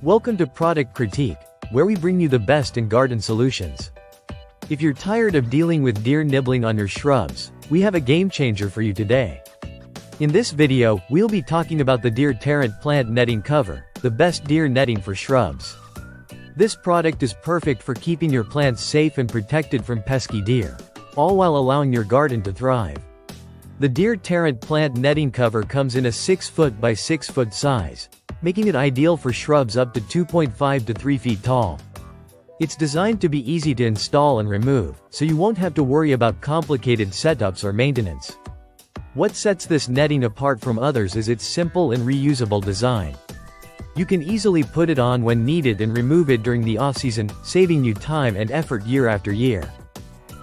Welcome to Product Critique, where we bring you the best in garden solutions. If you're tired of dealing with deer nibbling on your shrubs, we have a game changer for you today. In this video, we'll be talking about the Deer-Terrent plant netting cover, the best deer netting for shrubs. This product is perfect for keeping your plants safe and protected from pesky deer, all while allowing your garden to thrive. The Deer-Terrent plant netting cover comes in a 6 foot by 6 foot size, making it ideal for shrubs up to 2.5 to 3 feet tall. It's designed to be easy to install and remove, so you won't have to worry about complicated setups or maintenance. What sets this netting apart from others is its simple and reusable design. You can easily put it on when needed and remove it during the off-season, saving you time and effort year after year.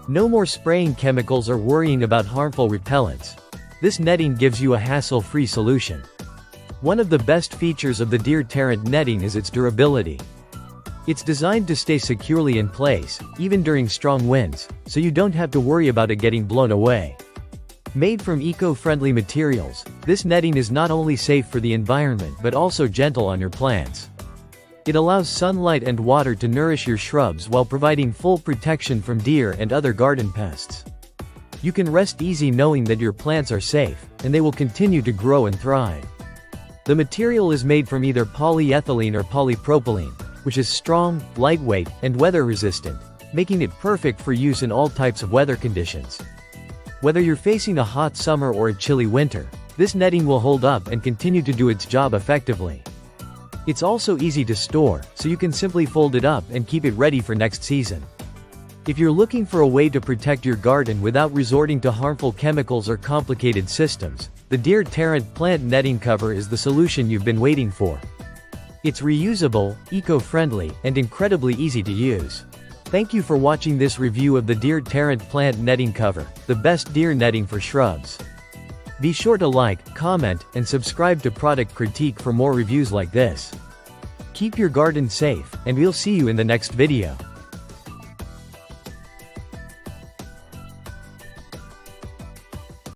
No more spraying chemicals or worrying about harmful repellents. This netting gives you a hassle-free solution. One of the best features of the Deer-Terrent netting is its durability. It's designed to stay securely in place, even during strong winds, so you don't have to worry about it getting blown away. Made from eco-friendly materials, this netting is not only safe for the environment but also gentle on your plants. It allows sunlight and water to nourish your shrubs while providing full protection from deer and other garden pests. You can rest easy knowing that your plants are safe, and they will continue to grow and thrive. The material is made from either polyethylene or polypropylene, which is strong, lightweight, and weather-resistant, making it perfect for use in all types of weather conditions. Whether you're facing a hot summer or a chilly winter, this netting will hold up and continue to do its job effectively. It's also easy to store, so you can simply fold it up and keep it ready for next season. If you're looking for a way to protect your garden without resorting to harmful chemicals or complicated systems, the Deer-Terrent plant netting cover is the solution you've been waiting for. It's reusable, eco-friendly, and incredibly easy to use. Thank you for watching this review of the Deer-Terrent plant netting cover, the best deer netting for shrubs. Be sure to like, comment, and subscribe to Product Critique for more reviews like this. Keep your garden safe, and we'll see you in the next video.